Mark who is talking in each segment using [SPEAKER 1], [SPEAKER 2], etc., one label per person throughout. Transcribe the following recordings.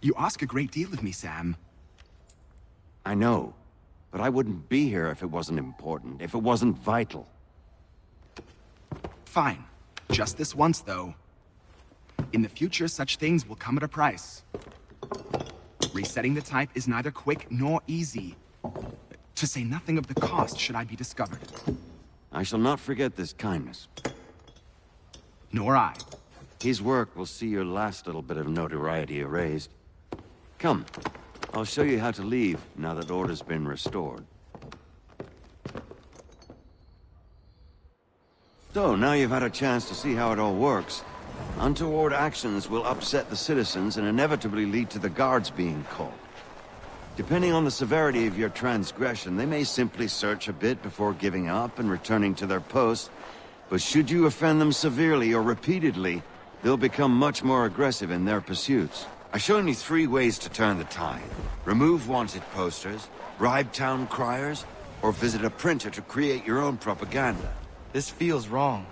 [SPEAKER 1] You ask a great deal of me, Sam.
[SPEAKER 2] I know, but I wouldn't be here if it wasn't important, if it wasn't vital.
[SPEAKER 1] Fine. Just this once, though. In the future, such things will come at a price. Resetting the type is neither quick nor easy. To say nothing of the cost should I be discovered.
[SPEAKER 2] I shall not forget this kindness.
[SPEAKER 1] Nor I.
[SPEAKER 2] His work will see your last little bit of notoriety erased. Come, I'll show you how to leave now that order's been restored. So, now you've had a chance to see how it all works. Untoward actions will upset the citizens and inevitably lead to the guards being called. Depending on the severity of your transgression, they may simply search a bit before giving up and returning to their posts. But should you offend them severely or repeatedly, they'll become much more aggressive in their pursuits. I've shown you 3 ways to turn the tide. Remove wanted posters, bribe town criers, or visit a printer to create your own propaganda.
[SPEAKER 3] This feels wrong.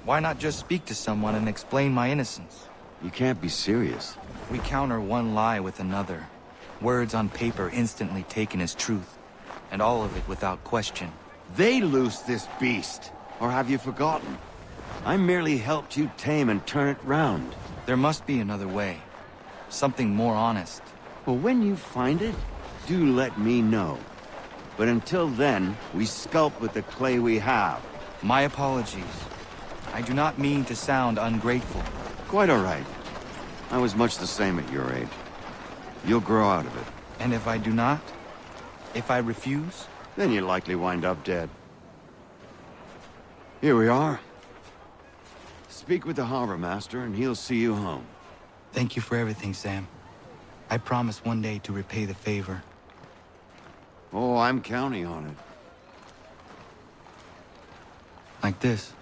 [SPEAKER 3] Why not just speak to someone and explain my innocence?
[SPEAKER 2] You can't be serious.
[SPEAKER 3] We counter one lie with another. Words on paper instantly taken as truth. And all of it without question.
[SPEAKER 2] They loose this beast. Or have you forgotten? I merely helped you tame and turn it round.
[SPEAKER 3] There must be another way. Something more honest.
[SPEAKER 2] Well, when you find it, do let me know. But until then, we sculpt with the clay we have.
[SPEAKER 3] My apologies. I do not mean to sound ungrateful.
[SPEAKER 2] Quite all right. I was much the same at your age. You'll grow out of it.
[SPEAKER 3] And if I do not? If I refuse?
[SPEAKER 2] Then you'll likely wind up dead. Here we are. Speak with the harbor master and he'll see you home.
[SPEAKER 3] Thank you for everything, Sam. I promise one day to repay the favor.
[SPEAKER 2] Oh, I'm counting on it.
[SPEAKER 3] Like this.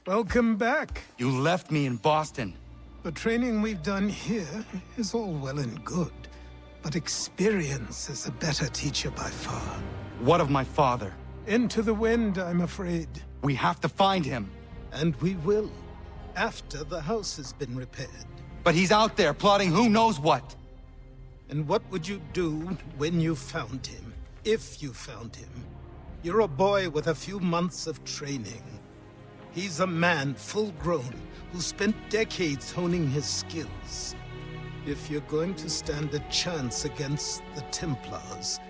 [SPEAKER 4] Welcome back.
[SPEAKER 3] You left me in Boston.
[SPEAKER 4] The training we've done here is all well and good, but experience is a better teacher by far.
[SPEAKER 3] What of my father?
[SPEAKER 4] Into the wind, I'm afraid.
[SPEAKER 3] We have to find him.
[SPEAKER 4] And we will, after the house has been repaired.
[SPEAKER 3] But he's out there plotting who knows what.
[SPEAKER 4] And what would you do when you found him? If you found him? You're a boy with a few months of training. He's a man full grown who spent decades honing his skills. If you're going to stand a chance against the Templars,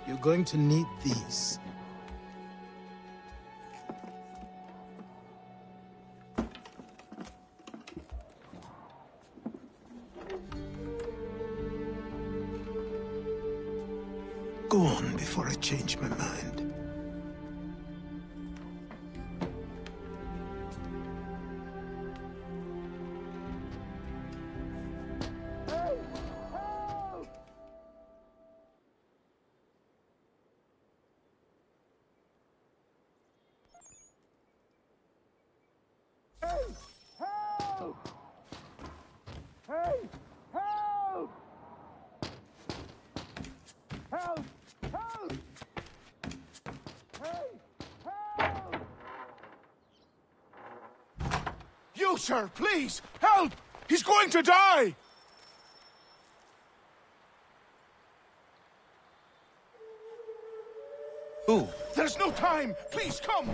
[SPEAKER 4] you're going to need these. Go on before I change my mind.
[SPEAKER 5] You, sir, please! Help! He's going to die!
[SPEAKER 3] Who?
[SPEAKER 5] There's no time! Please, come!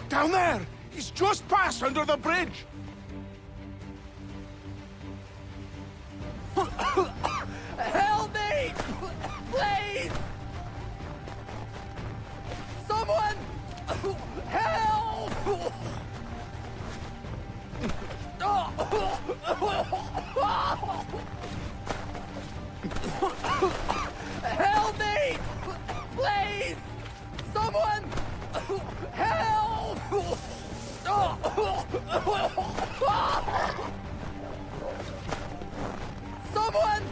[SPEAKER 5] Down there! He's just passed under the bridge!
[SPEAKER 6] Help me! Please! Someone! Help! Help me! Please! Someone! Help! Someone!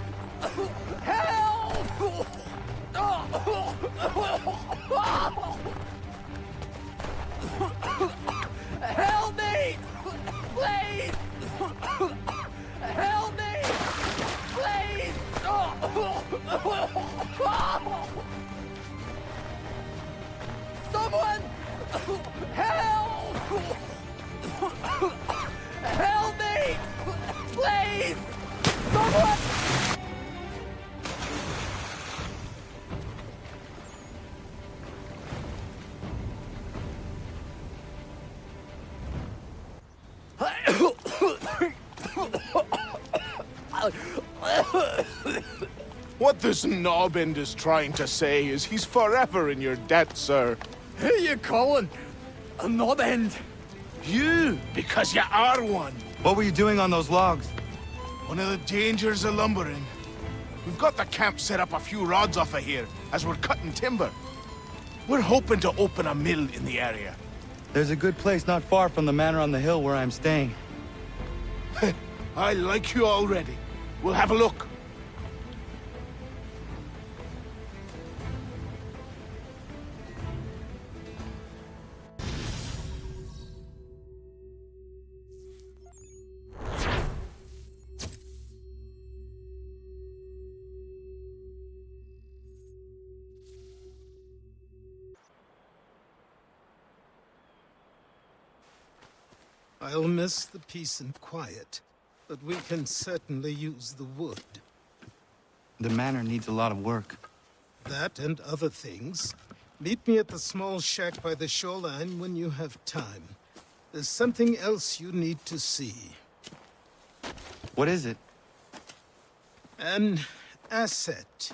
[SPEAKER 6] Help! Help me! Please! Help me! Please! Someone! Help! Help me! Please! Someone!
[SPEAKER 5] What this knobbend is trying to say is he's forever in your debt, sir.
[SPEAKER 6] Who you calling? A knob end?
[SPEAKER 5] You, because you are one.
[SPEAKER 3] What were you doing on those logs?
[SPEAKER 5] One of the dangers of lumbering. We've got the camp set up a few rods off of here, as we're cutting timber. We're hoping to open a mill in the area.
[SPEAKER 3] There's a good place not far from the manor on the hill where I'm staying.
[SPEAKER 5] I like you already. We'll have a look.
[SPEAKER 4] I'll miss the peace and quiet, but we can certainly use the wood.
[SPEAKER 3] The manor needs a lot of work.
[SPEAKER 4] That and other things. Meet me at the small shack by the shoreline when you have time. There's something else you need to see.
[SPEAKER 3] What is it?
[SPEAKER 4] An asset.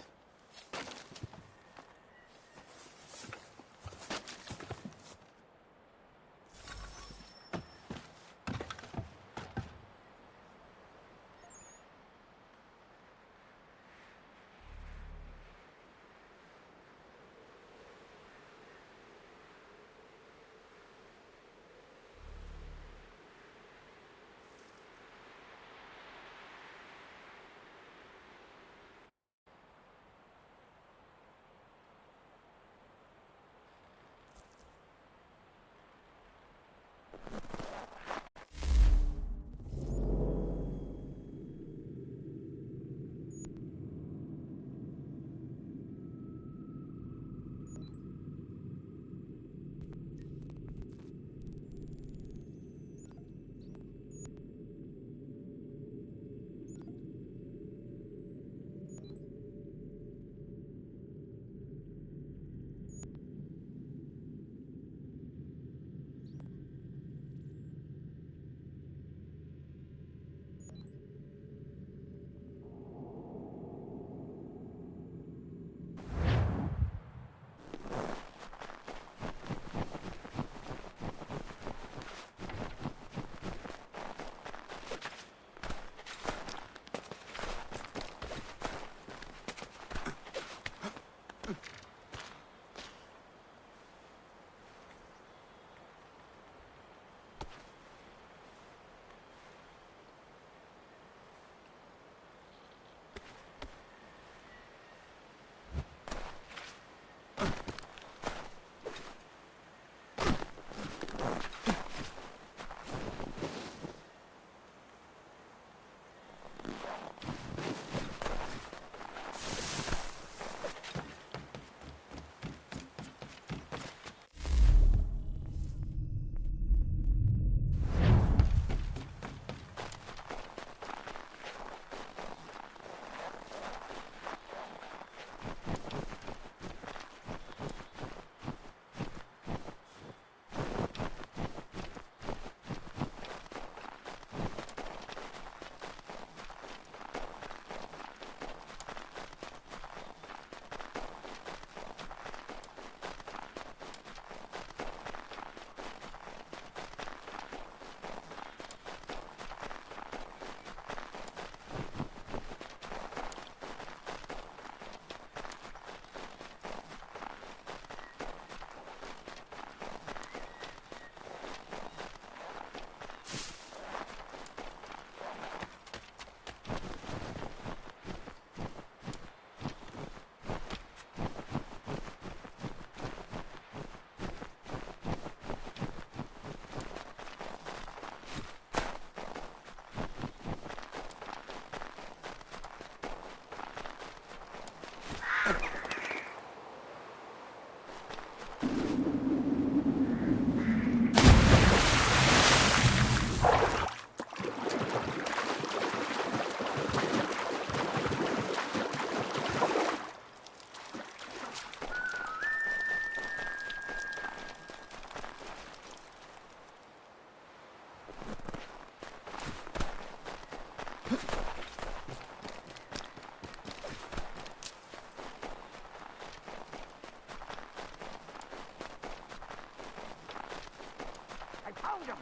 [SPEAKER 7] I found him!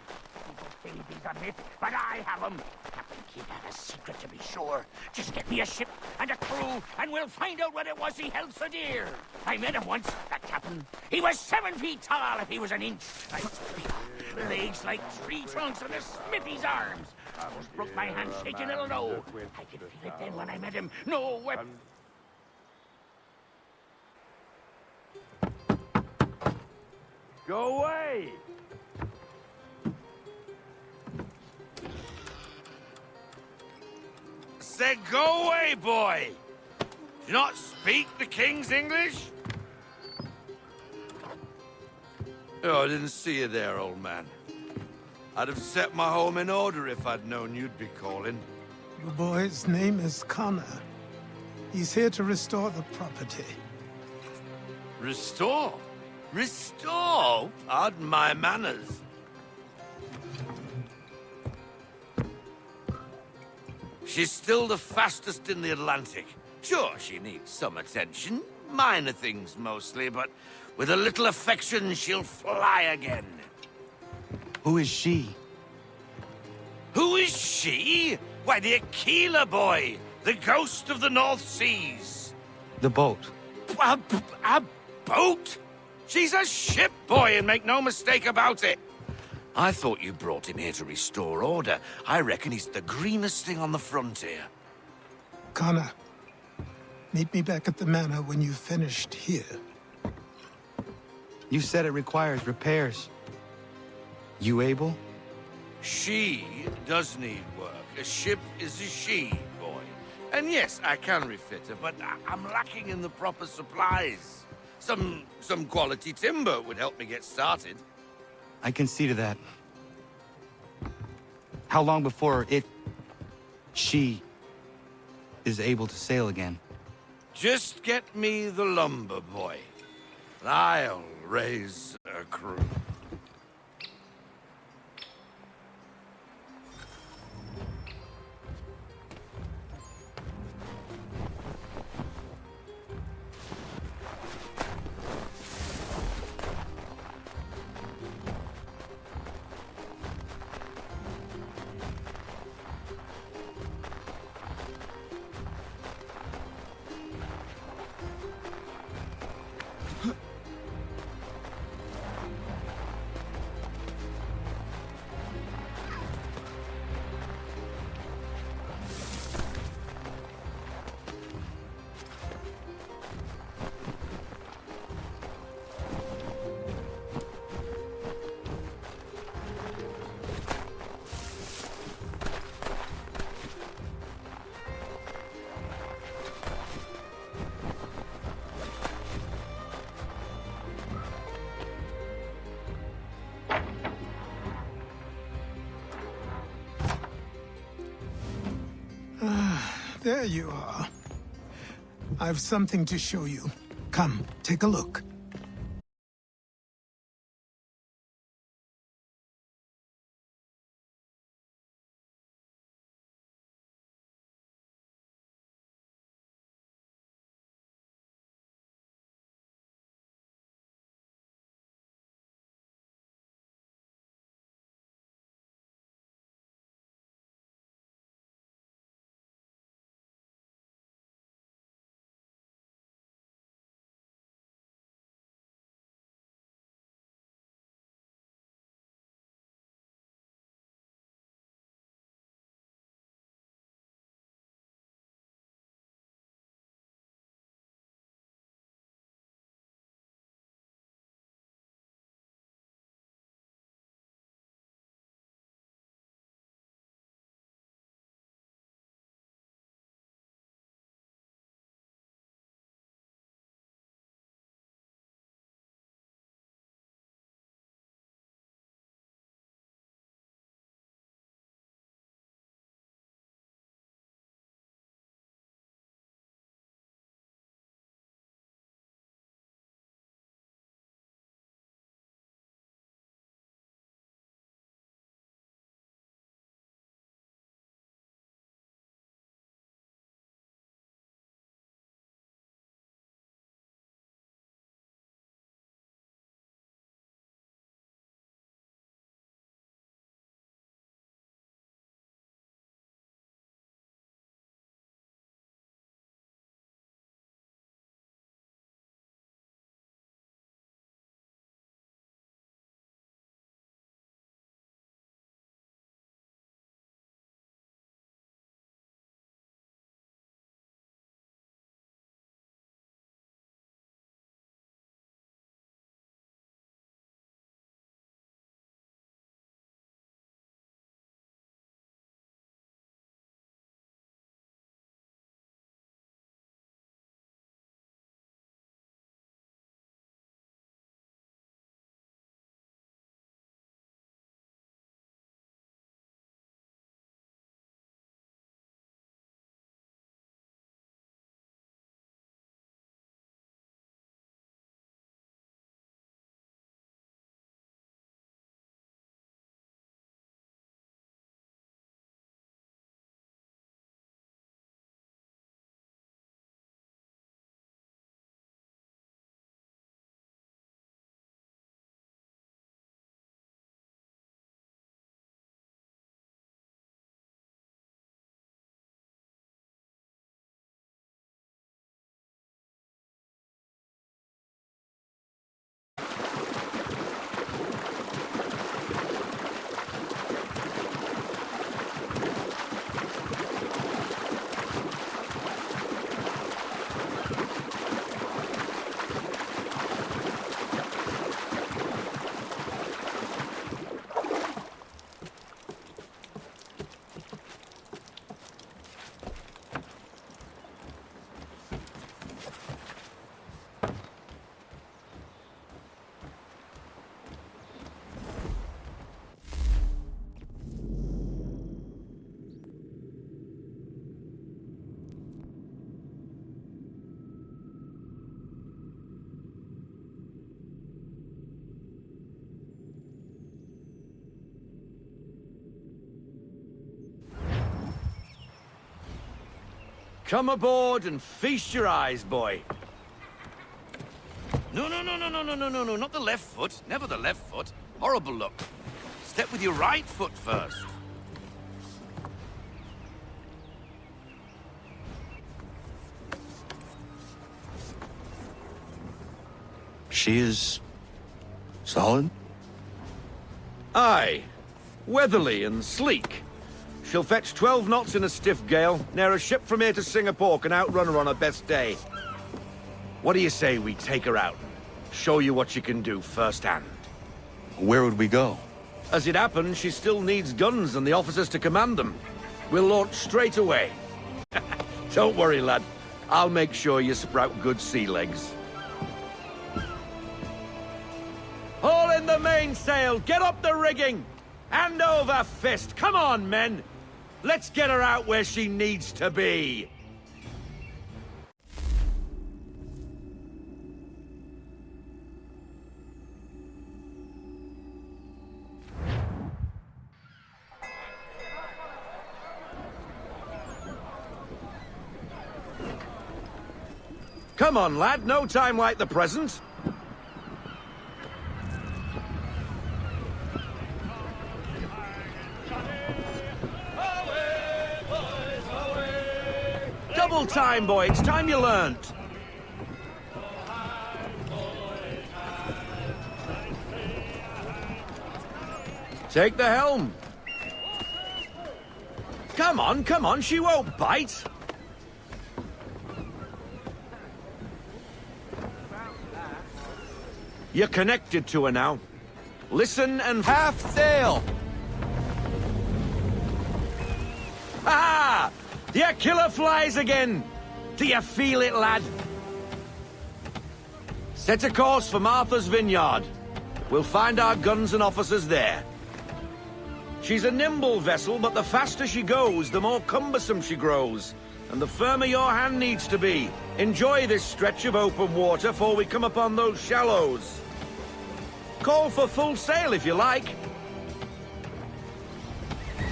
[SPEAKER 7] People say these are myth, but I have them! Captain Kidd had a secret, to be sure. Just get me a ship and a crew, and we'll find out what it was he held so dear. I met him once, that captain. He was 7 feet tall if he was an inch. Legs like tree trunks and a smithy's arms. Almost broke my hand shaking, it'll know. I could feel it then when I met him. No weapon.
[SPEAKER 8] Go away!
[SPEAKER 9] Said go away, boy! Do you not speak the King's English? Oh, I didn't see you there, old man. I'd have set my home in order if I'd known you'd be calling.
[SPEAKER 4] The boy's name is Connor. He's here to restore the property.
[SPEAKER 9] Restore? Restore? Pardon my manners. She's still the fastest in the Atlantic. Sure, she needs some attention. Minor things mostly, but with a little affection, she'll fly again.
[SPEAKER 3] Who is she?
[SPEAKER 9] Who is she? Why, the Aquila boy, the ghost of the North Seas.
[SPEAKER 3] The boat.
[SPEAKER 9] A boat? She's a ship, boy, and make no mistake about it. I thought you brought him here to restore order. I reckon he's the greenest thing on the frontier.
[SPEAKER 4] Connor, meet me back at the manor when you've finished here.
[SPEAKER 3] You said it requires repairs. You able?
[SPEAKER 9] She does need work. A ship is a she, boy. And yes, I can refit her, but I'm lacking in the proper supplies. Some quality timber would help me get started.
[SPEAKER 3] I can see to that. How long before she, is able to sail again?
[SPEAKER 9] Just get me the lumber, boy. And I'll raise a crew.
[SPEAKER 4] There you are. I've something to show you. Come, take a look.
[SPEAKER 9] Come aboard and feast your eyes, boy. No, not the left foot. Never the left foot. Horrible look. Step with your right foot first.
[SPEAKER 3] She is... solid?
[SPEAKER 9] Aye. Weatherly and sleek. She'll fetch 12 knots in a stiff gale, ne'er a ship from here to Singapore can outrun her on her best day. What do you say we take her out? Show you what she can do firsthand.
[SPEAKER 3] Where would we go?
[SPEAKER 9] As it happens, she still needs guns and the officers to command them. We'll launch straight away. Don't worry, lad. I'll make sure you sprout good sea legs. Haul in the mainsail! Get up the rigging! Hand over fist! Come on, men! Let's get her out where she needs to be! Come on, lad. No time like the present. Double time, boy. It's time you learned. Take the helm. Come on. She won't bite. You're connected to her now. Listen and...
[SPEAKER 3] Half sail!
[SPEAKER 9] Ah! The killer flies again! Do you feel it, lad? Set a course for Martha's Vineyard. We'll find our guns and officers there. She's a nimble vessel, but the faster she goes, the more cumbersome she grows. And the firmer your hand needs to be. Enjoy this stretch of open water before we come upon those shallows. Call for full sail if you like.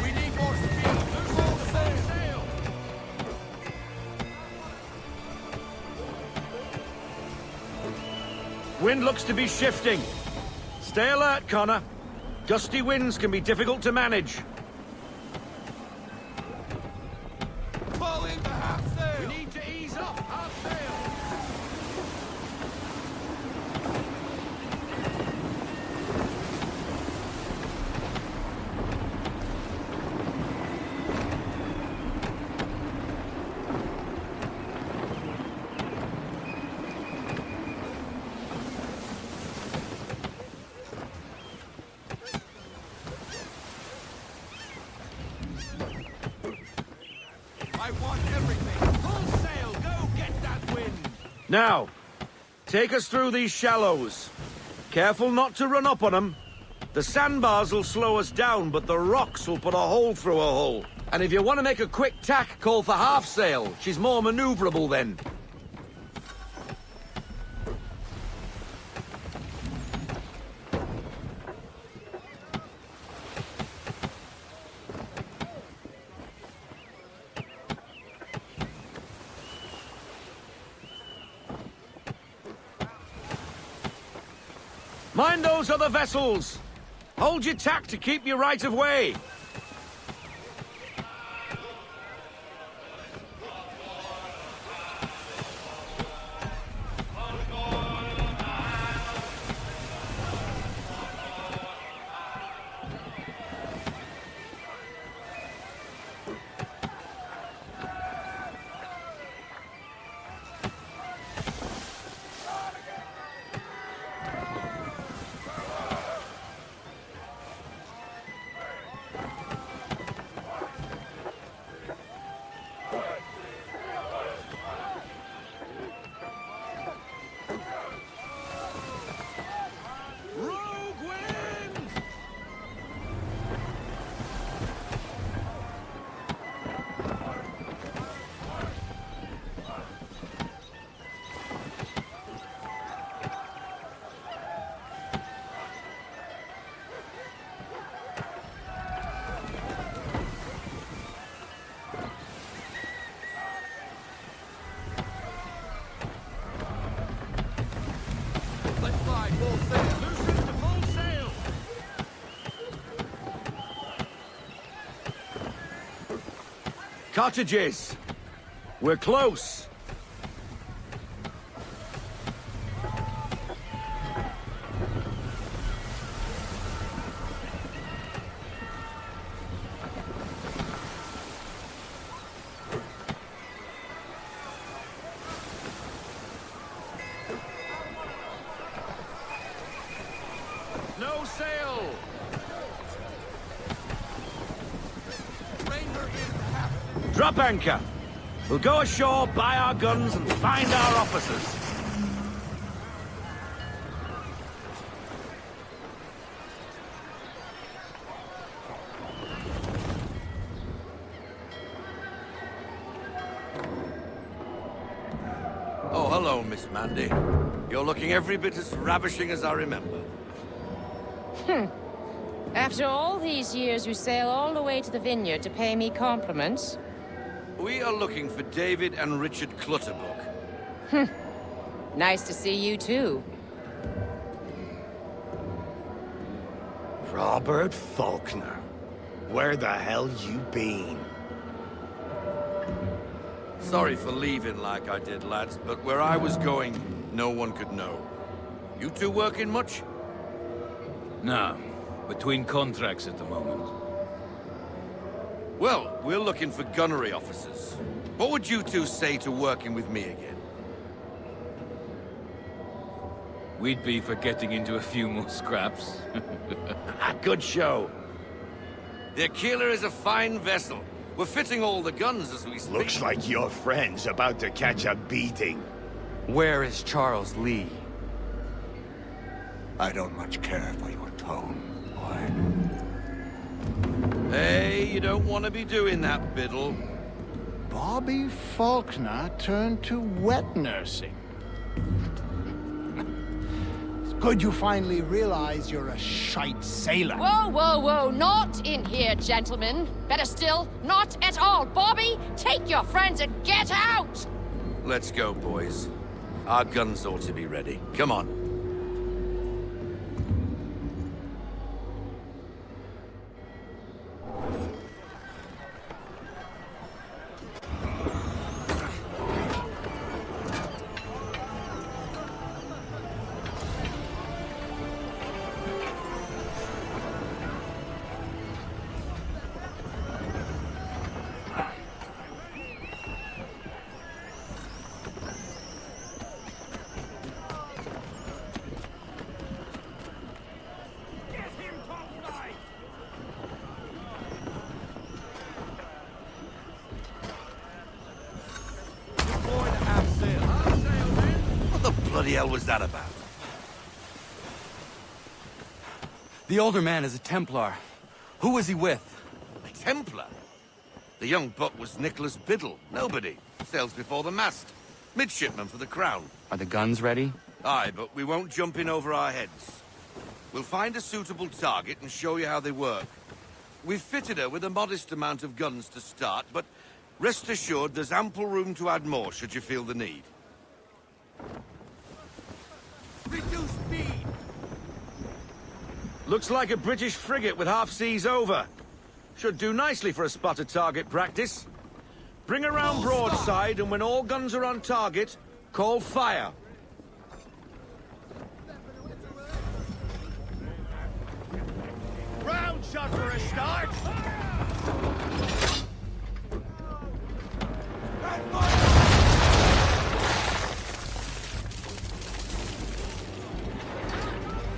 [SPEAKER 9] We need more speed. Full sail. Wind looks to be shifting. Stay alert, Connor. Gusty winds can be difficult to manage.
[SPEAKER 5] Fall into half sail!
[SPEAKER 9] We need to ease up. Half sail.
[SPEAKER 5] I want everything!
[SPEAKER 9] Full sail. Go get that wind. Now, take us through these shallows. Careful not to run up on them. The sandbars will slow us down, but the rocks will put a hole through a hull. And if you want to make a quick tack, call for half sail. She's more maneuverable then. Mind those other vessels! Hold your tack to keep your right of way! topside, full sail. Loosen to full sail.
[SPEAKER 2] Cottages! We're close!
[SPEAKER 9] No sail.
[SPEAKER 2] Drop anchor! We'll go ashore, buy our guns, and find our officers.
[SPEAKER 9] Oh, hello, Miss Mandy. You're looking every bit as ravishing as I remember.
[SPEAKER 8] After all these years, you sail all the way to the vineyard to pay me compliments?
[SPEAKER 9] We are looking for David and Richard Clutterbuck.
[SPEAKER 8] Nice to see you, too.
[SPEAKER 5] Robert Faulkner. Where the hell you been?
[SPEAKER 9] Sorry for leaving like I did, lads, but where I was going, no one could know. You two working much?
[SPEAKER 10] No. Between contracts at the moment.
[SPEAKER 9] Well, we're looking for gunnery officers. What would you two say to working with me again?
[SPEAKER 10] We'd be for getting into a few more scraps.
[SPEAKER 2] Good show.
[SPEAKER 9] The Aquila is a fine vessel. We're fitting all the guns as we speak.
[SPEAKER 5] Looks like your friend's about to catch a beating.
[SPEAKER 3] Where is Charles Lee?
[SPEAKER 5] I don't much care for your tone, boy.
[SPEAKER 9] Hey, you don't want to be doing that, Biddle.
[SPEAKER 5] Bobby Faulkner turned to wet nursing. It's good you finally realize you're a shite sailor.
[SPEAKER 8] Whoa, whoa, whoa, not in here, gentlemen. Better still, not at all. Bobby, take your friends and get out!
[SPEAKER 9] Let's go, boys. Our guns ought to be ready. Come on. What the bloody hell was that about?
[SPEAKER 3] The older man is a Templar. Who was he with?
[SPEAKER 9] A Templar? The young buck was Nicholas Biddle. Nobody. Sails before the mast. Midshipman for the Crown.
[SPEAKER 3] Are the guns ready?
[SPEAKER 9] Aye, but we won't jump in over our heads. We'll find a suitable target and show you how they work. We've fitted her with a modest amount of guns to start, but rest assured there's ample room to add more should you feel the need. Reduce speed!
[SPEAKER 2] Looks like a British frigate with half seas over. Should do nicely for a spotted target practice. Bring around broadside, and when all guns are on target, call fire.
[SPEAKER 5] Round shot for a start.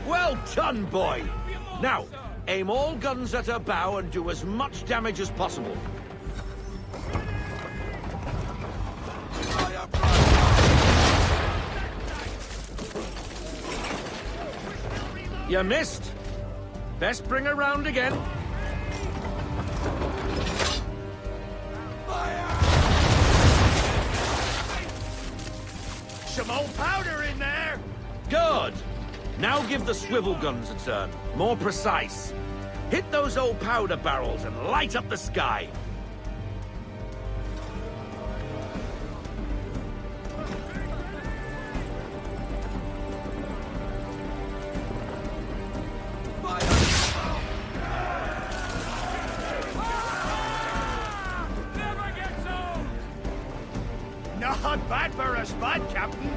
[SPEAKER 2] Well done, boy! Now, aim all guns at her bow and do as much damage as possible. You missed. Best bring her round again.
[SPEAKER 5] Some old powder in there.
[SPEAKER 2] Good. Now give the swivel guns a turn. More precise. Hit those old powder barrels and light up the sky.
[SPEAKER 5] our spot, Captain.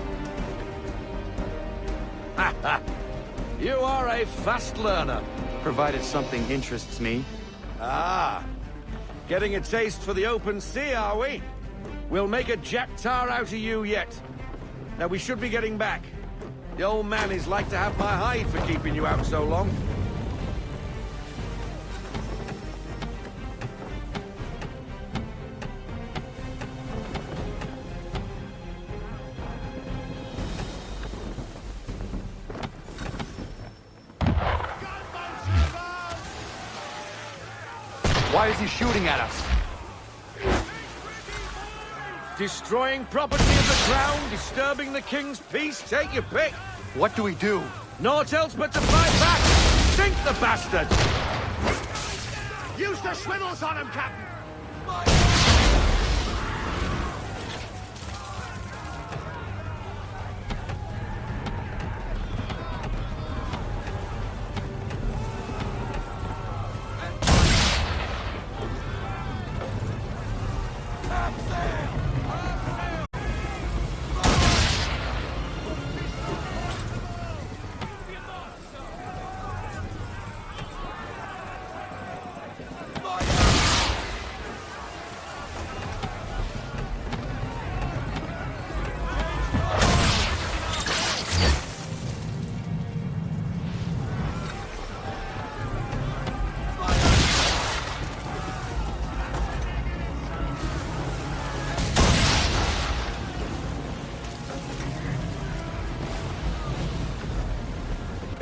[SPEAKER 9] You are a fast learner.
[SPEAKER 3] Provided something interests me.
[SPEAKER 9] Ah, getting a taste for the open sea, are we? We'll make a jack tar out of you yet. Now we should be getting back. The old man is like to have my hide for keeping you out so long.
[SPEAKER 3] Why is he shooting at us?
[SPEAKER 9] Destroying property of the crown, disturbing the king's peace, take your pick.
[SPEAKER 3] What do we do?
[SPEAKER 9] Naught else but to fight back! Sink the bastard!
[SPEAKER 5] Use the swivels on him, Captain.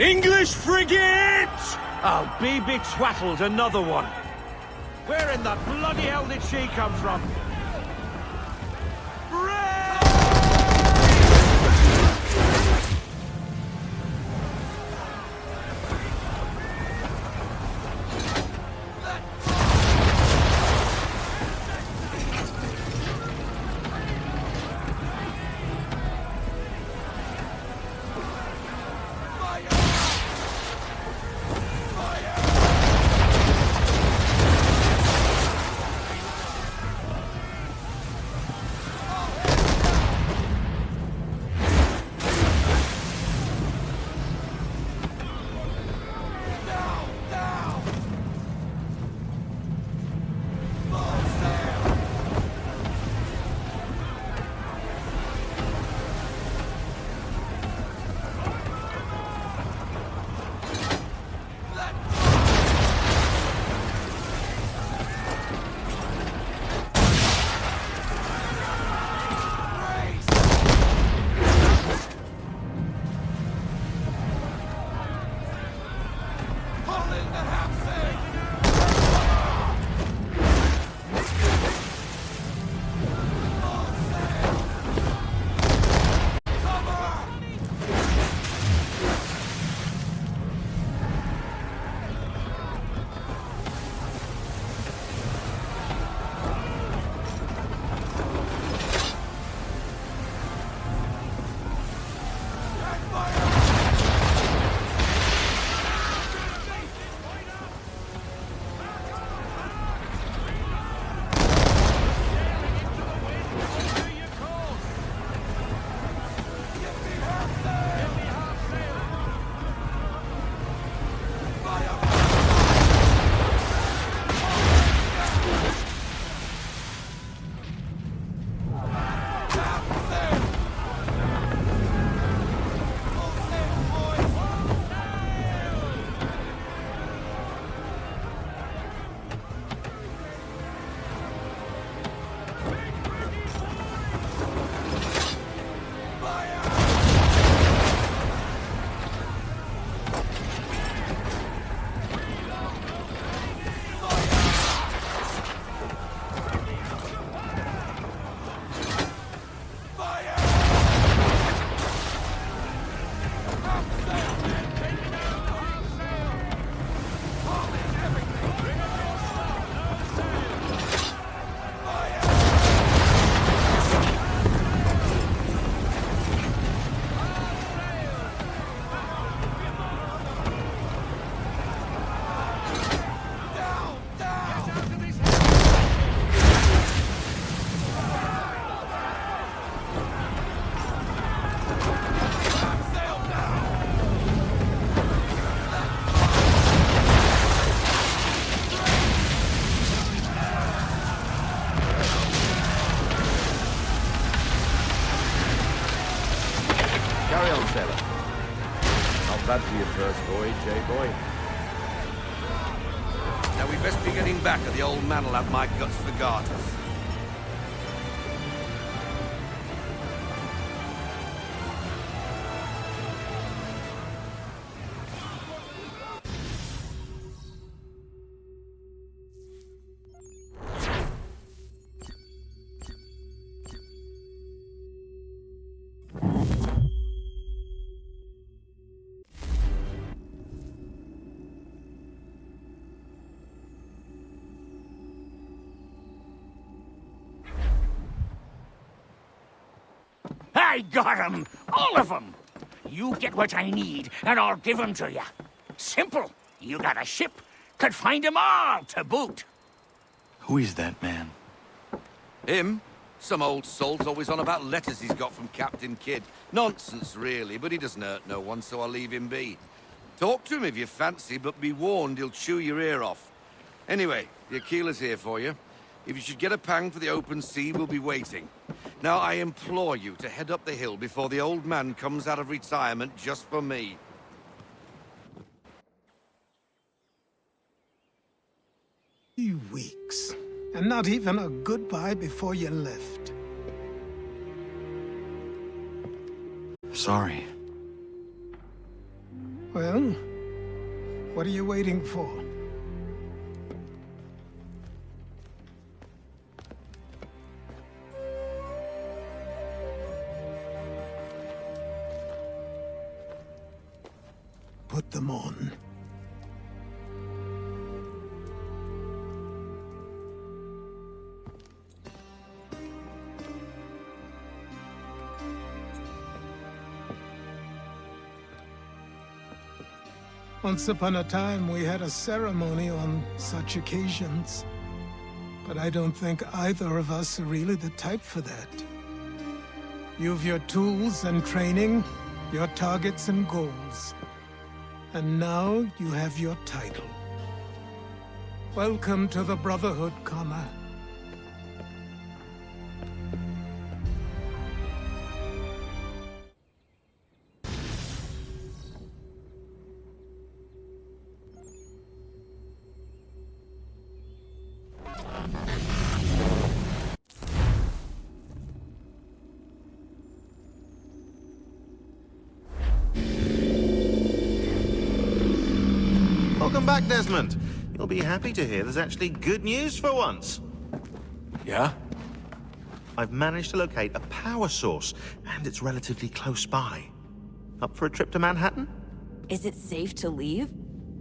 [SPEAKER 9] English frigate! Oh, be twaddled, another one. Where in the bloody hell did she come from? Bad for your first voyage, eh, boy? Now we best be getting back, or the old man will have my guts for garters.
[SPEAKER 7] I got 'em! All of 'em! You get what I need, and I'll give 'em to you. Simple. You got a ship, could find 'em all to boot.
[SPEAKER 3] Who is that man?
[SPEAKER 9] Him? Some old salt's always on about letters he's got from Captain Kidd. Nonsense, really, but he doesn't hurt no one, so I'll leave him be. Talk to him if you fancy, but be warned he'll chew your ear off. Anyway, the Aquila's here for you. If you should get a pang for the open sea, we'll be waiting. Now, I implore you to head up the hill before the old man comes out of retirement just for me.
[SPEAKER 4] 3 weeks. And not even a goodbye before you left.
[SPEAKER 3] Sorry.
[SPEAKER 4] Well, what are you waiting for? Put them on. Once upon a time, we had a ceremony on such occasions. But I don't think either of us are really the type for that. You've your tools and training, your targets and goals. And now you have your title. Welcome to the Brotherhood, Connor.
[SPEAKER 11] Welcome back, Desmond. You'll be happy to hear there's actually good news for once.
[SPEAKER 10] Yeah?
[SPEAKER 11] I've managed to locate a power source, and it's relatively close by. Up for a trip to Manhattan?
[SPEAKER 12] Is it safe to leave?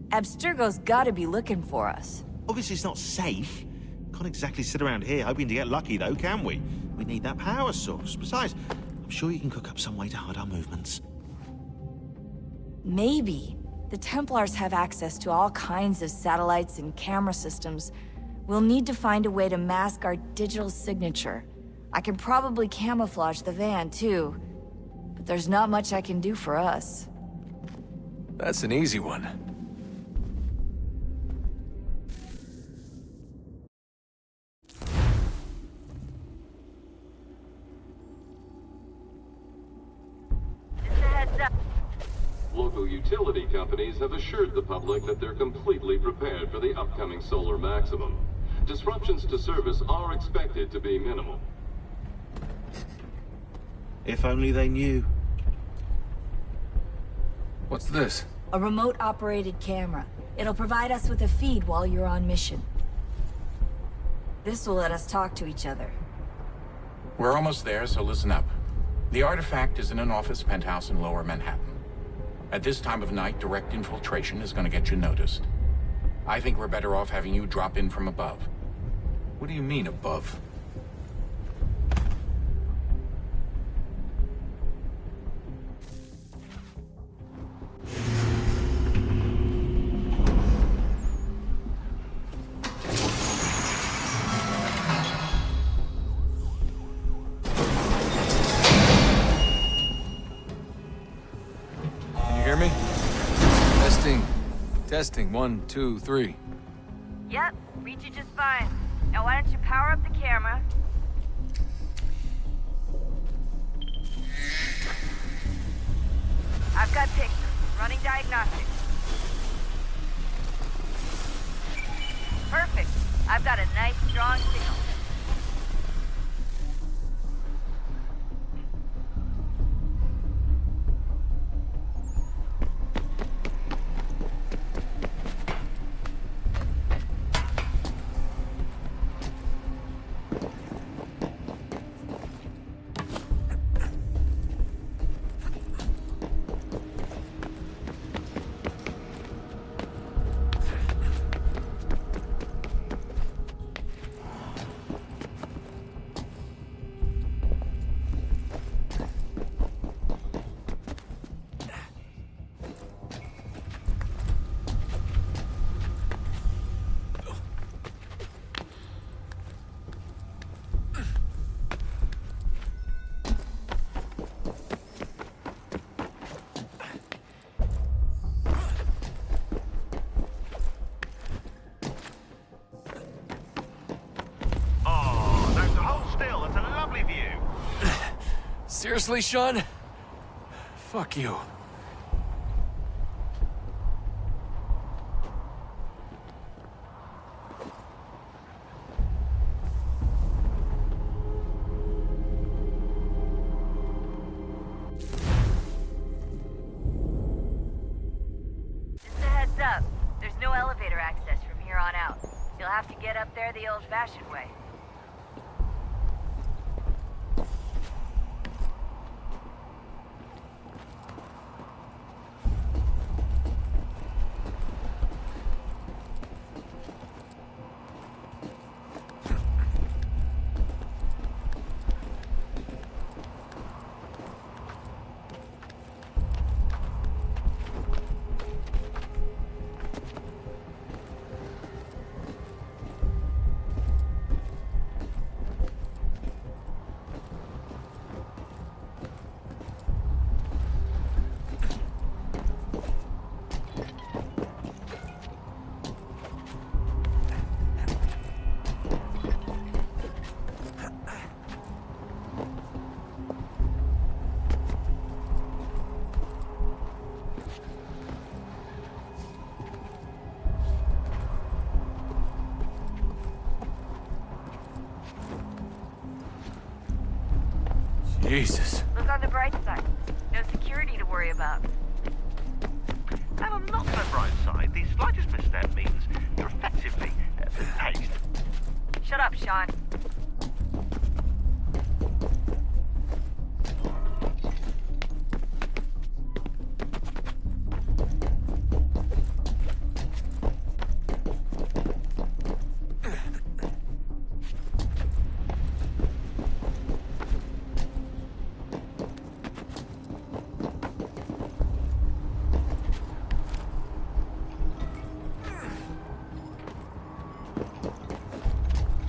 [SPEAKER 12] Abstergo's gotta be looking for us.
[SPEAKER 11] Obviously it's not safe. Can't exactly sit around here hoping to get lucky, though, can we? We need that power source. Besides, I'm sure you can cook up some way to hide our movements.
[SPEAKER 12] Maybe. The Templars have access to all kinds of satellites and camera systems. We'll need to find a way to mask our digital signature. I can probably camouflage the van, too. But there's not much I can do for us.
[SPEAKER 10] That's an easy one.
[SPEAKER 13] Local utility companies have assured the public that they're completely prepared for the upcoming solar maximum. Disruptions to service are expected to be minimal.
[SPEAKER 11] If only they knew.
[SPEAKER 10] What's this?
[SPEAKER 12] A remote-operated camera. It'll provide us with a feed while you're on mission. This will let us talk to each other.
[SPEAKER 14] We're almost there, so listen up. The artifact is in an office penthouse in Lower Manhattan. At this time of night, direct infiltration is going to get you noticed. I think we're better off having you drop in from above.
[SPEAKER 10] What do you mean, above? Testing, 1, 2, 3.
[SPEAKER 12] Yep, read you just fine. Now why don't you power up the camera? I've got pictures. Running diagnostics. Perfect. I've got a nice, strong signal.
[SPEAKER 6] Seriously, Sean? Fuck you.
[SPEAKER 12] Just a heads up. There's no elevator access from here on out. You'll have to get up there the old-fashioned way.
[SPEAKER 6] Jesus.
[SPEAKER 12] Look on the bright side. No security to worry about.
[SPEAKER 11] And on the not so bright side, the slightest misstep means you're effectively hazed.
[SPEAKER 12] Shut up, Sean.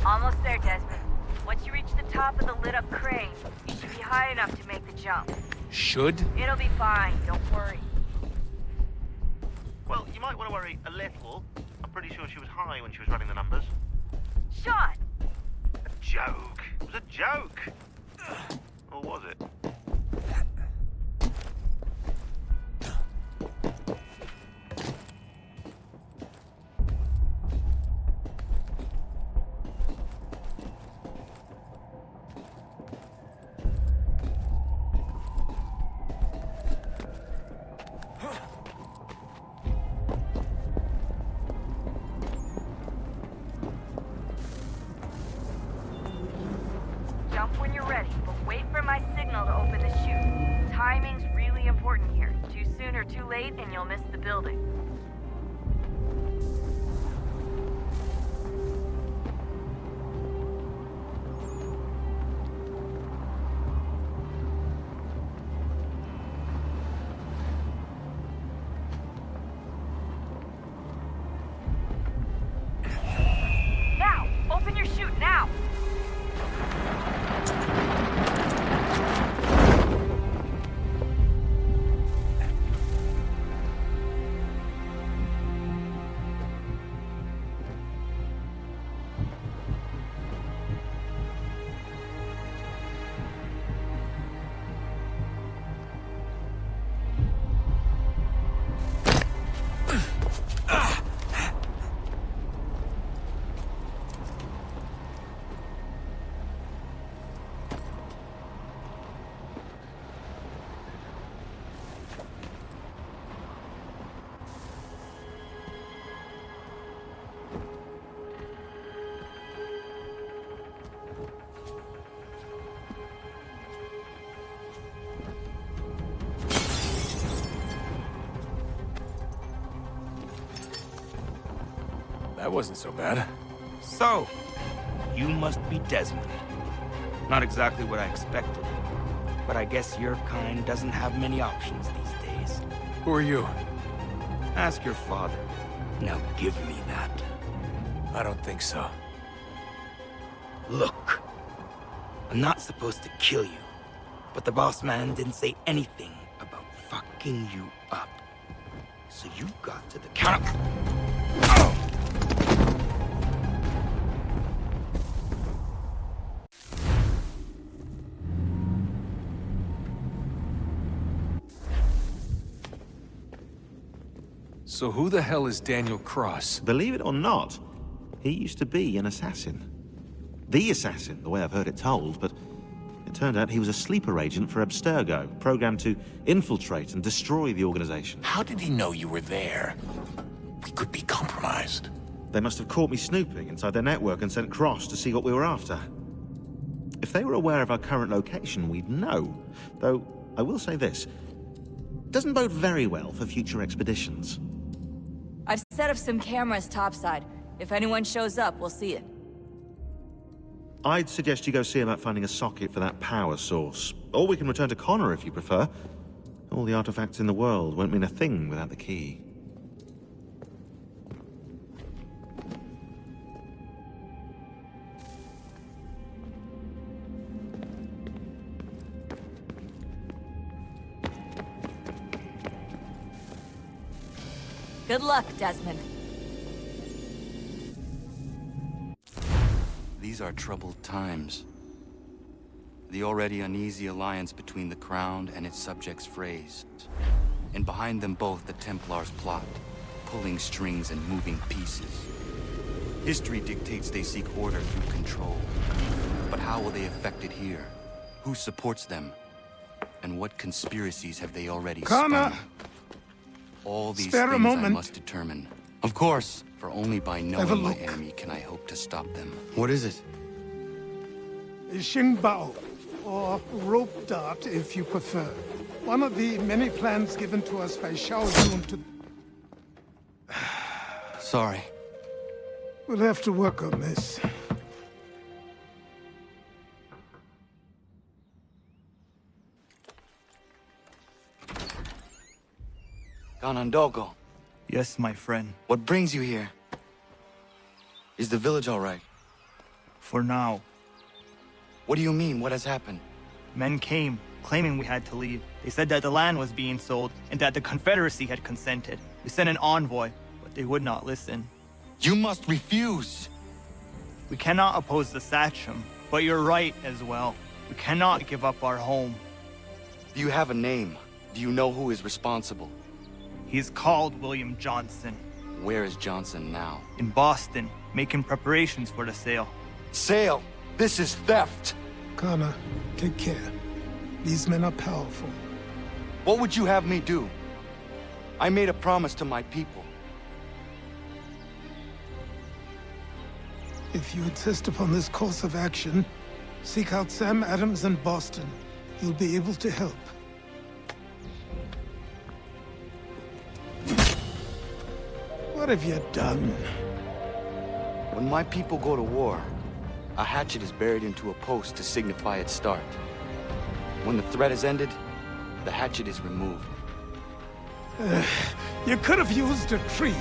[SPEAKER 12] Almost there, Desmond. Once you reach the top of the lit-up crane, you should be high enough to make the jump.
[SPEAKER 6] Should?
[SPEAKER 12] It'll be fine, don't worry.
[SPEAKER 11] Well, you might want to worry a little. I'm pretty sure she was high when she was running the numbers.
[SPEAKER 12] Sean!
[SPEAKER 11] A joke. It was a joke. Or was it?
[SPEAKER 12] Jump when you're ready, but wait for my signal to open the chute. Timing's really important here. Too soon or too late, and you'll miss the building. Now! Open your chute, now!
[SPEAKER 6] That wasn't so bad.
[SPEAKER 3] So, you must be Desmond. Not exactly what I expected, but I guess your kind doesn't have many options these days.
[SPEAKER 6] Who are you?
[SPEAKER 3] Ask your father. Now give me that.
[SPEAKER 6] I don't think so.
[SPEAKER 3] Look, I'm not supposed to kill you, but the boss man didn't say anything about fucking you up. So you got to the counter.
[SPEAKER 6] So who the hell is Daniel Cross?
[SPEAKER 11] Believe it or not, he used to be an assassin. The assassin, the way I've heard it told, but it turned out he was a sleeper agent for Abstergo, programmed to infiltrate and destroy the organization.
[SPEAKER 14] How did he know you were there? We could be compromised.
[SPEAKER 11] They must have caught me snooping inside their network and sent Cross to see what we were after. If they were aware of our current location, we'd know. Though, I will say this. Doesn't bode very well for future expeditions.
[SPEAKER 12] I've set up some cameras topside. If anyone shows up, we'll see it.
[SPEAKER 11] I'd suggest you go see about finding a socket for that power source. Or we can return to Connor if you prefer. All the artifacts in the world won't mean a thing without the key.
[SPEAKER 12] Good luck, Desmond.
[SPEAKER 3] These are troubled times. The already uneasy alliance between the Crown and its subjects phrased. And behind them both the Templars plot, pulling strings and moving pieces. History dictates they seek order through control. But how will they affect it here? Who supports them? And what conspiracies have they already
[SPEAKER 4] Connor!
[SPEAKER 3] spun? All these
[SPEAKER 4] Spare a
[SPEAKER 3] things I
[SPEAKER 4] moment.
[SPEAKER 3] must determine. Of course, for only by
[SPEAKER 4] Have a
[SPEAKER 3] knowing my
[SPEAKER 4] look.
[SPEAKER 3] enemy can I hope to stop them. What is it?
[SPEAKER 4] Xingbao, or rope dart if you prefer. One of the many plans given to us by Xiao Yun to...
[SPEAKER 3] Sorry.
[SPEAKER 4] We'll have to work on this.
[SPEAKER 3] Ganondogo,
[SPEAKER 15] Yes, my friend.
[SPEAKER 3] what brings you here? Is the village all right?
[SPEAKER 15] For now.
[SPEAKER 3] What do you mean? What has happened?
[SPEAKER 15] Men came, claiming we had to leave. They said that the land was being sold, and that the Confederacy had consented. We sent an envoy, but they would not listen.
[SPEAKER 3] You must refuse!
[SPEAKER 15] We cannot oppose the Sachem, but you're right as well. We cannot give up our home.
[SPEAKER 3] Do you have a name? Do you know who is responsible?
[SPEAKER 15] He's called William Johnson.
[SPEAKER 3] Where is Johnson now?
[SPEAKER 15] In Boston, making preparations for the sale.
[SPEAKER 3] Sale! This is theft!
[SPEAKER 4] Connor, take care. These men are powerful.
[SPEAKER 3] What would you have me do? I made a promise to my people.
[SPEAKER 4] If you insist upon this course of action, seek out Sam Adams in Boston. He'll be able to help. What have you done?
[SPEAKER 3] When my people go to war, a hatchet is buried into a post to signify its start. When the threat is ended, the hatchet is removed.
[SPEAKER 4] You could have used a tree.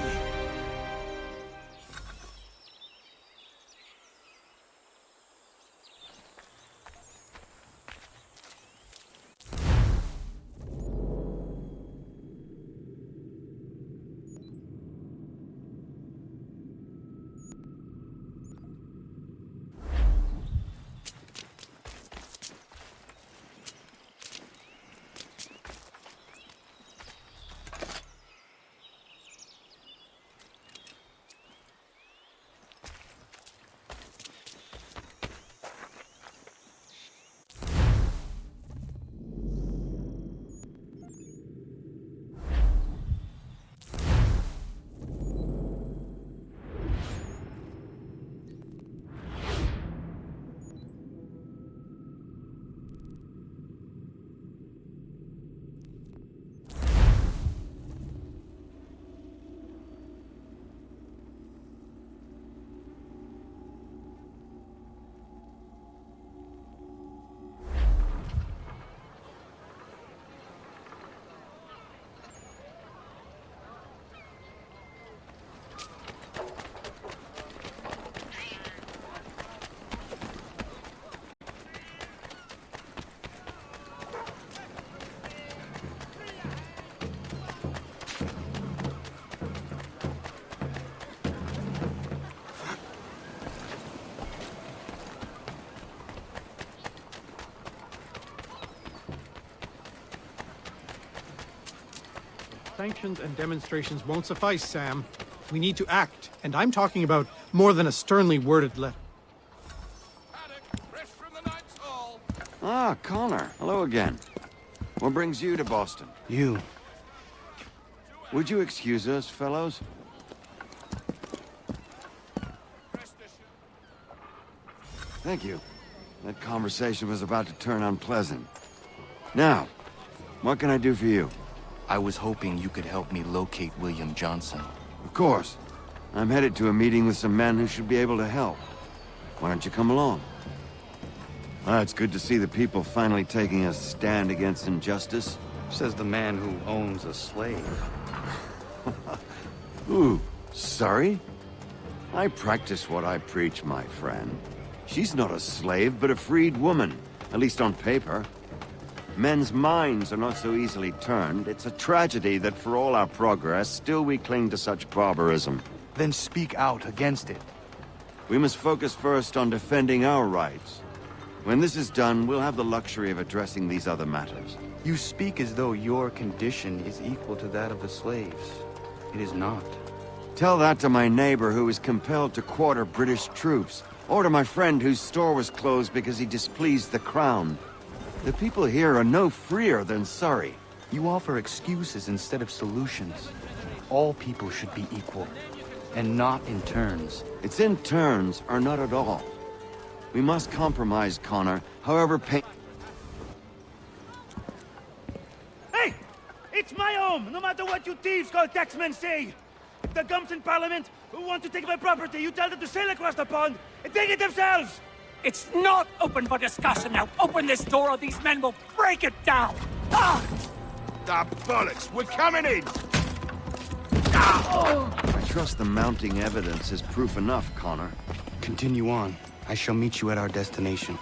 [SPEAKER 16] Sanctions and demonstrations won't suffice, Sam. We need to act, and I'm talking about more than a sternly worded letter.
[SPEAKER 2] Ah, Connor. Hello again. What brings you to Boston?
[SPEAKER 3] You.
[SPEAKER 2] Would you excuse us, fellows? Thank you. That conversation was about to turn unpleasant. Now, what can I do for you?
[SPEAKER 3] I was hoping you could help me locate William Johnson.
[SPEAKER 2] Of course. I'm headed to a meeting with some men who should be able to help. Why don't you come along? It's good to see the people finally taking a stand against injustice.
[SPEAKER 3] Says the man who owns a slave.
[SPEAKER 2] Ooh, sorry? I practice what I preach, my friend. She's not a slave, but a freed woman, at least on paper. Men's minds are not so easily turned. It's a tragedy that for all our progress, still we cling to such barbarism.
[SPEAKER 3] Then speak out against it.
[SPEAKER 2] We must focus first on defending our rights. When this is done, we'll have the luxury of addressing these other matters.
[SPEAKER 3] You speak as though your condition is equal to that of the slaves. It is not.
[SPEAKER 2] Tell that to my neighbor who was compelled to quarter British troops, or to my friend whose store was closed because he displeased the crown. The people here are no freer than Surrey.
[SPEAKER 3] You offer excuses instead of solutions. All people should be equal, and not in turns.
[SPEAKER 2] It's in turns, or not at all. We must compromise, Connor, however
[SPEAKER 17] Hey! It's my home, no matter what you thieves called taxmen say! The gums in Parliament who want to take my property, you tell them to sail across the pond and take it themselves!
[SPEAKER 7] It's not open for discussion now. Open this door or these men will break it down. Ah!
[SPEAKER 5] The bollocks! We're coming in!
[SPEAKER 2] I trust the mounting evidence is proof enough, Connor.
[SPEAKER 3] Continue on. I shall meet you at our destination.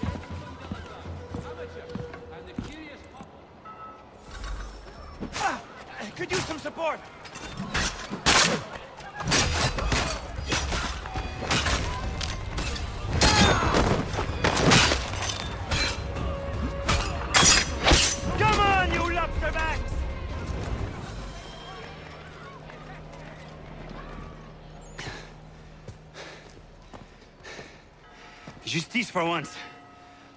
[SPEAKER 17] Could use some support! Come on, you lobsterbacks! Justice for once.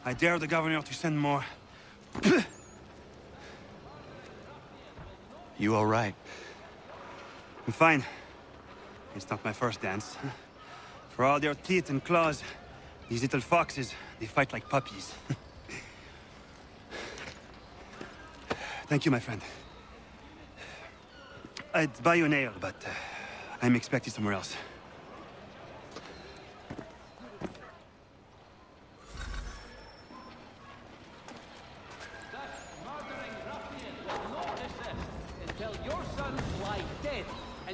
[SPEAKER 17] I dare the governor to send more.
[SPEAKER 3] You all right?
[SPEAKER 17] I'm fine. It's not my first dance. For all their teeth and claws, these little foxes, they fight like puppies. Thank you, my friend. I'd buy you an ale, but I'm expected somewhere else.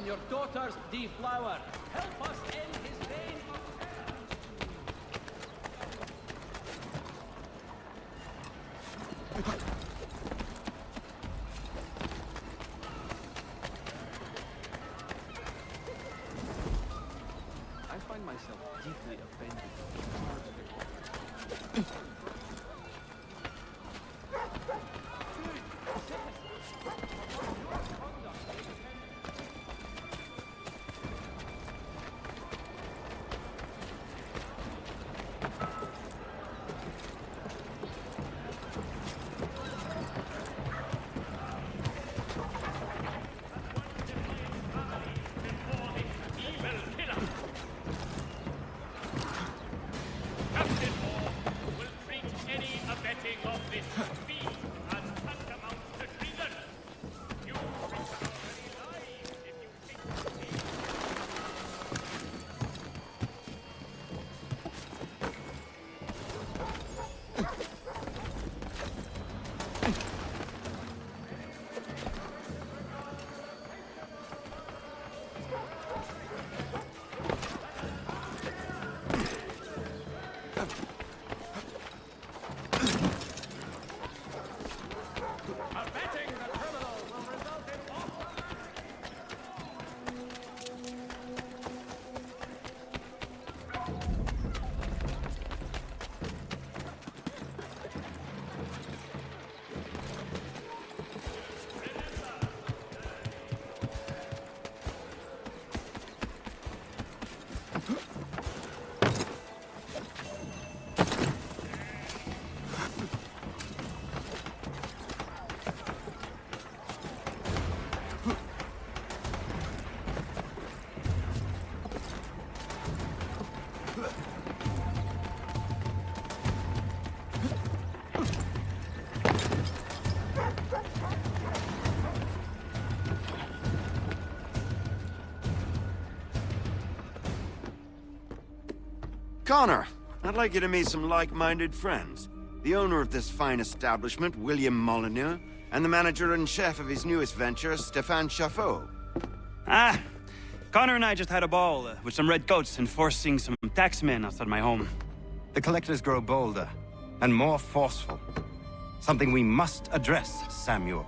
[SPEAKER 18] Your daughters deflower. Help us end his reign of terror. I find myself deeply offended.
[SPEAKER 2] Connor, I'd like you to meet some like-minded friends. The owner of this fine establishment, William Molyneux, and the manager and chef of his newest venture, Stéphane Chaffeau.
[SPEAKER 19] Ah, Connor and I just had a ball with some red coats enforcing some taxmen outside my home.
[SPEAKER 20] The collectors grow bolder and more forceful. Something we must address, Samuel.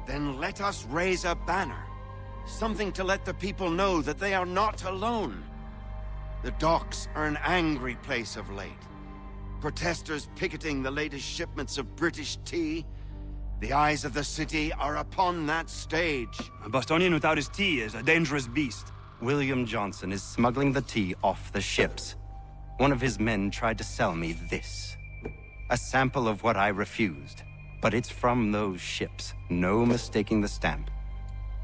[SPEAKER 2] Then let us raise a banner. Something to let the people know that they are not alone. The docks are an angry place of late. Protesters picketing the latest shipments of British tea. The eyes of the city are upon that stage.
[SPEAKER 19] A Bostonian without his tea is a dangerous beast.
[SPEAKER 20] William Johnson is smuggling the tea off the ships. One of his men tried to sell me this. A sample of what I refused. But it's from those ships. No mistaking the stamp.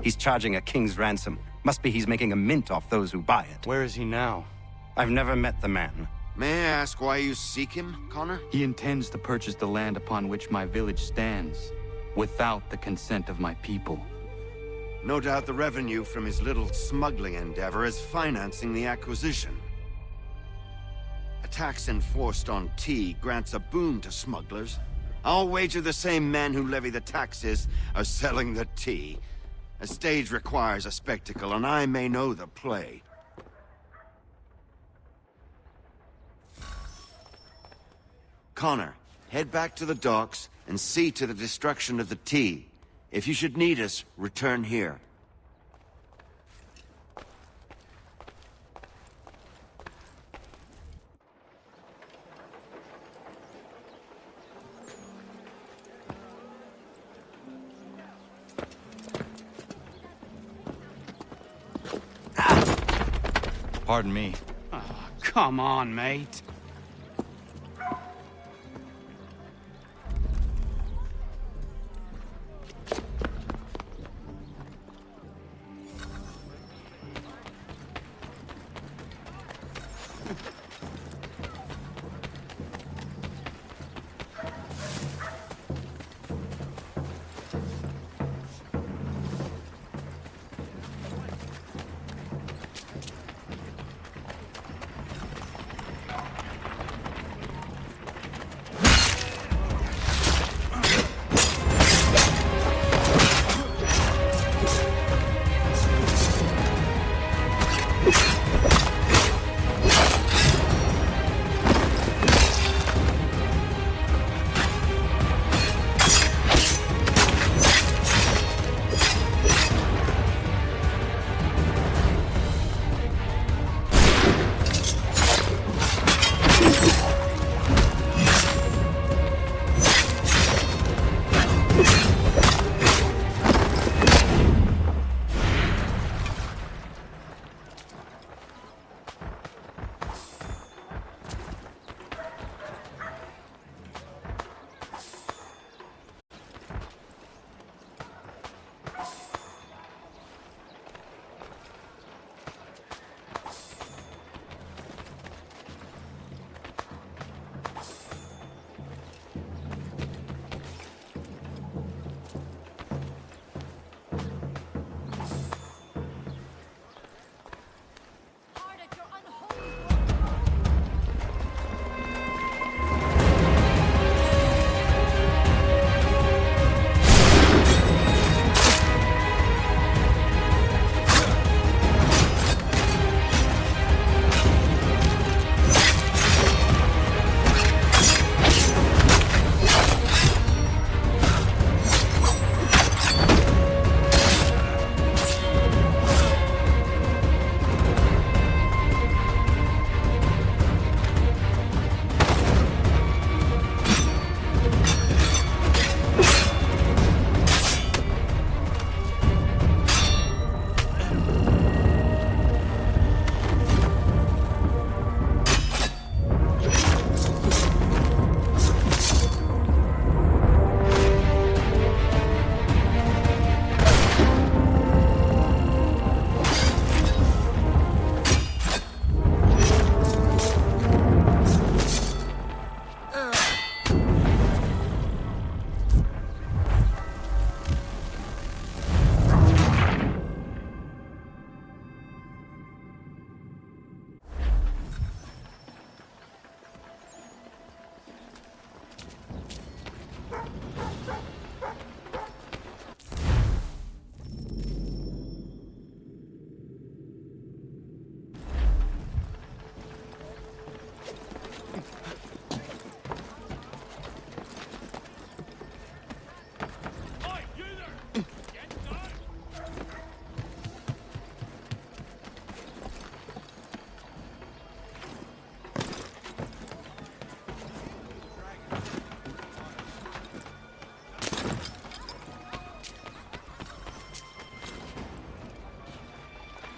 [SPEAKER 20] He's charging a king's ransom. Must be he's making a mint off those who buy it.
[SPEAKER 3] Where is he now?
[SPEAKER 20] I've never met the man.
[SPEAKER 2] May I ask why you seek him, Connor?
[SPEAKER 3] He intends to purchase the land upon which my village stands, without the consent of my people.
[SPEAKER 2] No doubt the revenue from his little smuggling endeavor is financing the acquisition. A tax enforced on tea grants a boon to smugglers. I'll wager the same men who levy the taxes are selling the tea. A stage requires a spectacle, and I may know the play. Connor, head back to the docks and see to the destruction of the tea. If you should need us, return here.
[SPEAKER 3] Pardon me.
[SPEAKER 19] Oh, come on, mate.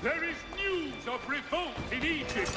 [SPEAKER 21] There is news of revolt in Egypt.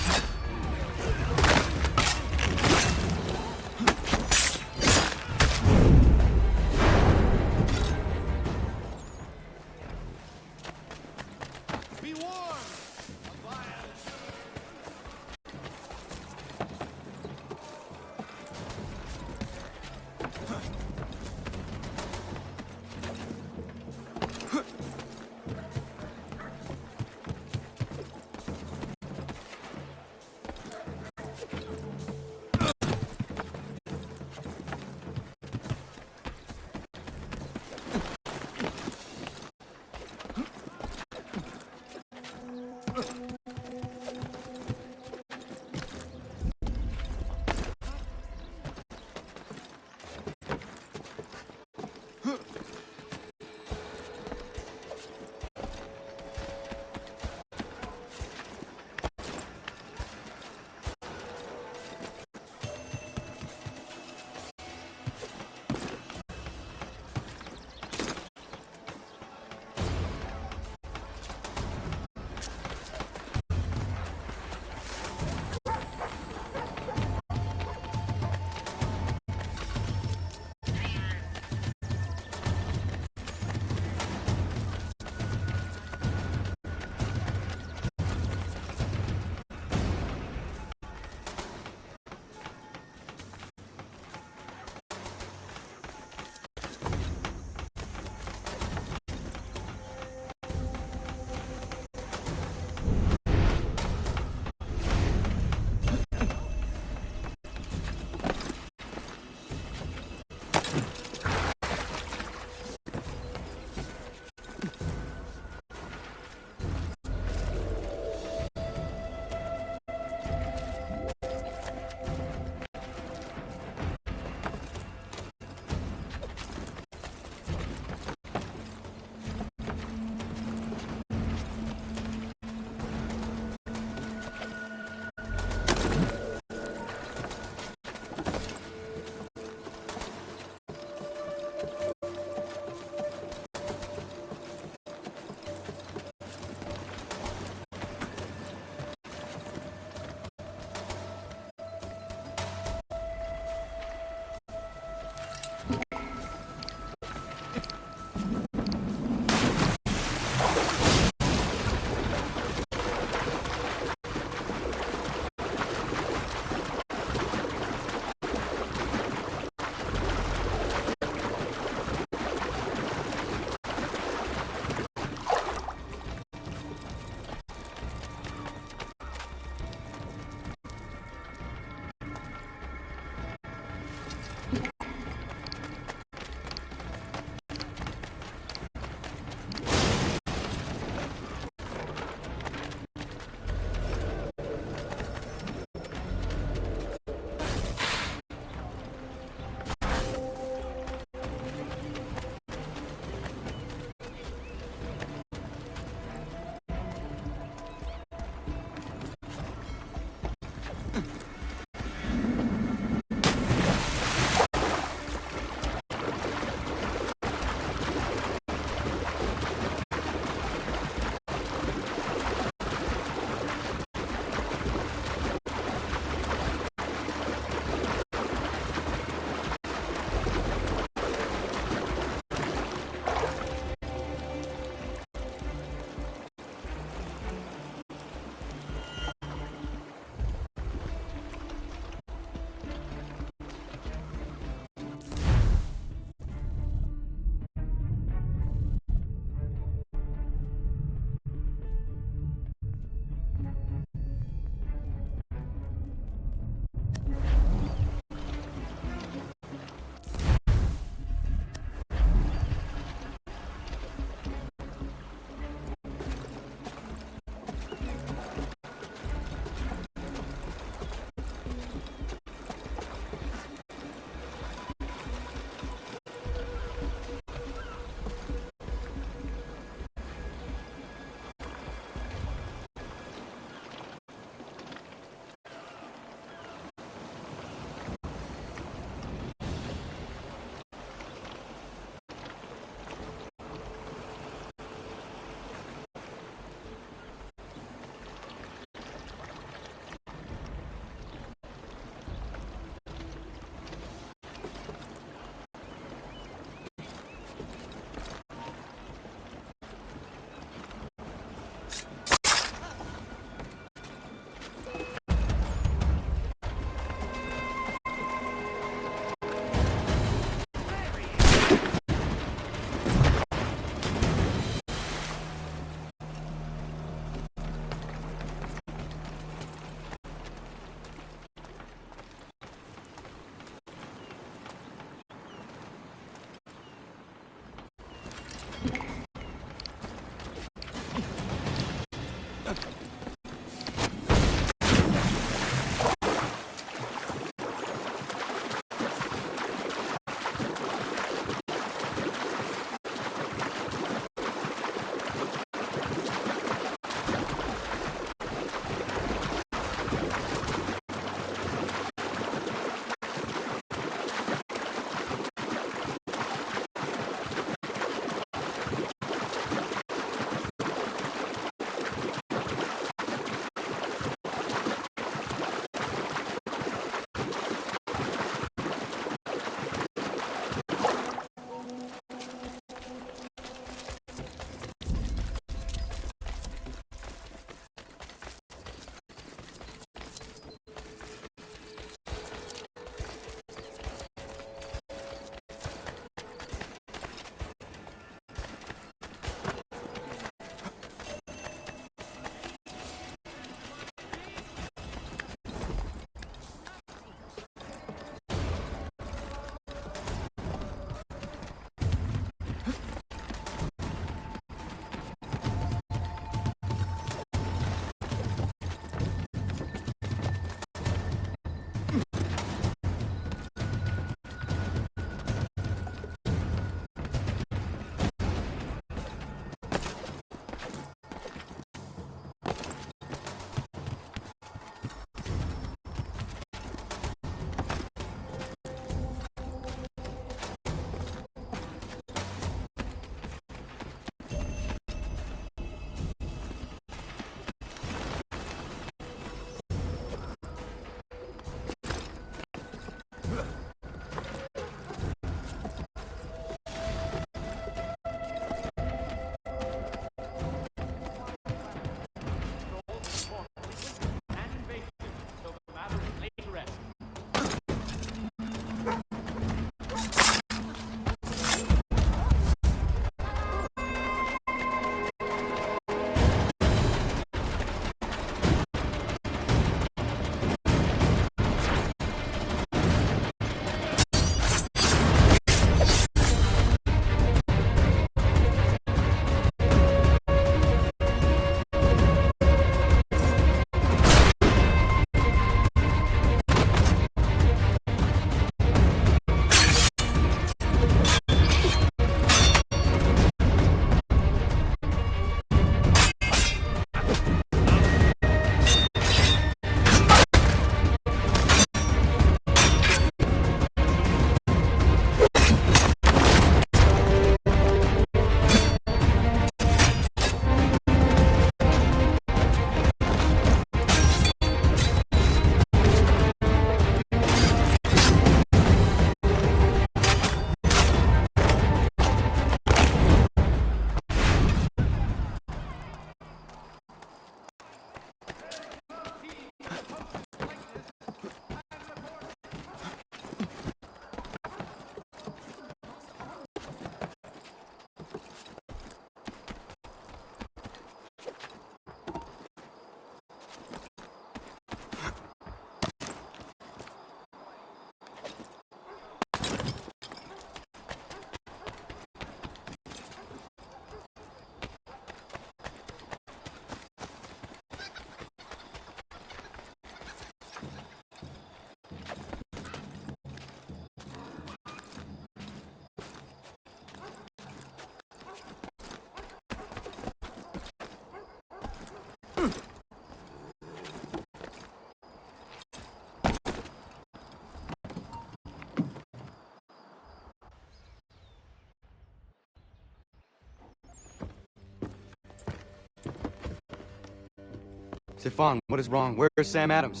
[SPEAKER 3] Stefan, what is wrong? Where's Sam Adams?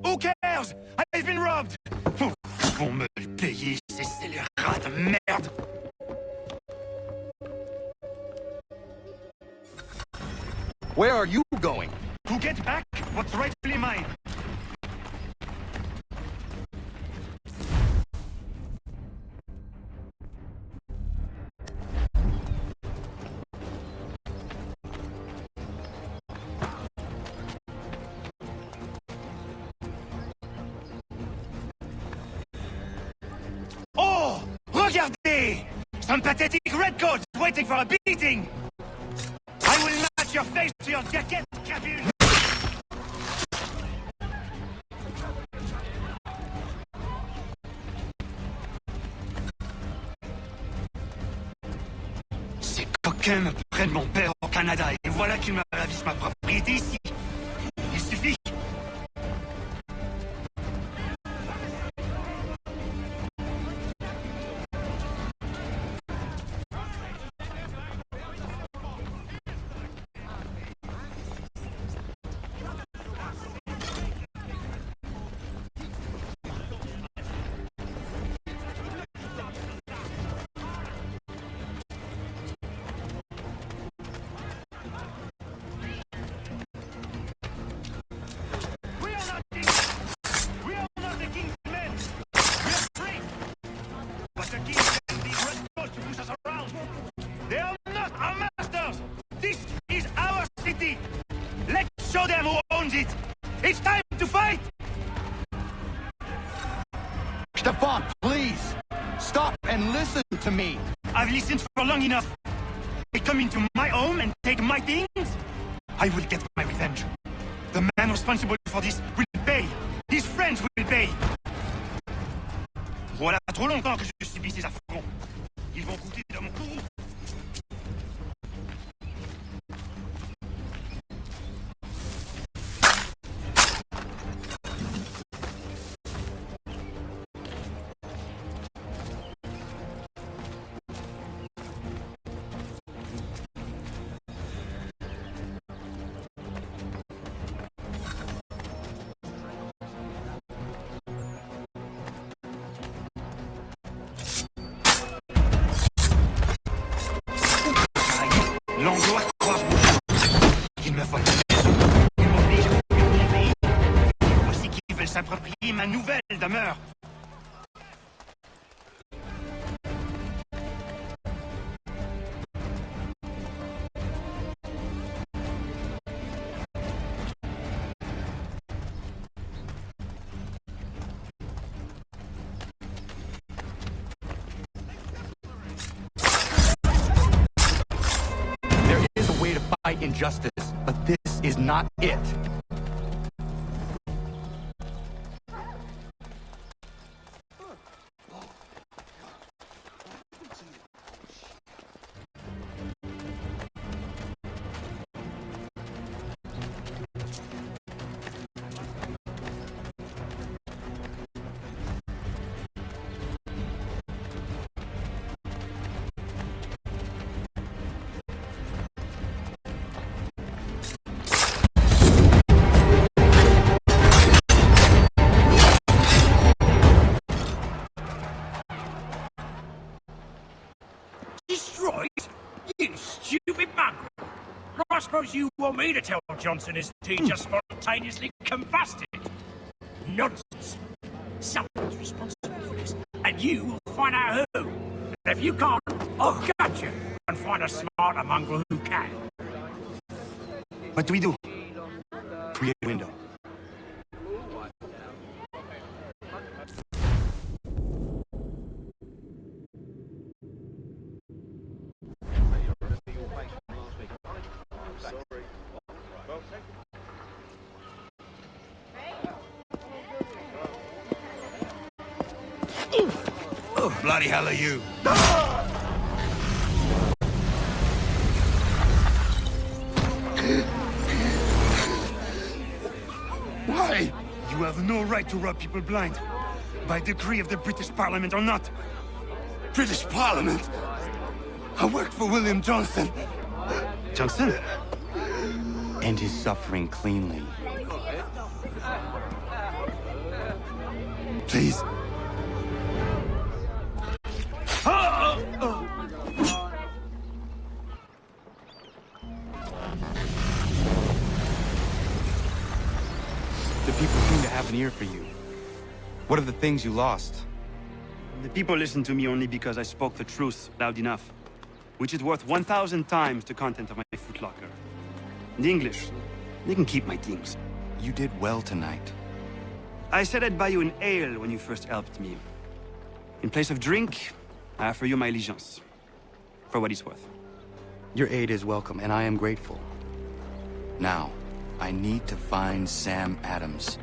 [SPEAKER 19] Who cares? I've been robbed! Vont me le payer, ces scélérats de merde!
[SPEAKER 3] Where are you going?
[SPEAKER 19] To get back what's rightfully mine. Oh! Regardez! Some pathetic redcoats waiting for a beating! I will match your face to your jacket, crapule! Ces coquins me prennent mon père au Canada et voilà qu'ils me ravissent ma propriété ici. Il suffit. They are not our masters! This is our city! Let's show them who owns it! It's time to fight!
[SPEAKER 3] Stefan, please! Stop and listen to me!
[SPEAKER 19] I've listened for long enough. They come into my home and take my things? I will get my revenge. The man responsible for this will pay. His friends will pay. Voilà trop longtemps que je subis ces affronts. Ils vont coûter de mon courroux. L'angoisse croise mon cœur. Ils me volent la maison. Ils m'obligent à fuir mon pays. Voici qu'ils veulent s'approprier ma nouvelle demeure.
[SPEAKER 3] Fight injustice, but this is not it.
[SPEAKER 7] Destroyed? You stupid mongrel! I suppose you want me to tell Johnson his tea just spontaneously combusted? Nonsense! Someone's responsible for this, and you will find out who. And if you can't, I'll gut you and find a smarter mongrel who can.
[SPEAKER 19] What do we do? Create a window. Oh, bloody hell are you?
[SPEAKER 5] Why?
[SPEAKER 19] You have no right to rob people blind. By decree of the British Parliament or not.
[SPEAKER 5] British Parliament? I worked for William Johnson.
[SPEAKER 19] Johnson?
[SPEAKER 3] end his suffering cleanly. Please. The people seem to have an ear for you. What are the things you lost?
[SPEAKER 1] The people listen to me only because I spoke the truth loud enough, which is worth 1,000 times the content of my footlocker. The English, they can keep my things.
[SPEAKER 3] You did well tonight.
[SPEAKER 1] I said I'd buy you an ale when you first helped me. In place of drink, I offer you my allegiance. For what it's worth.
[SPEAKER 3] Your aid is welcome, and I am grateful. Now, I need to find Sam Adams.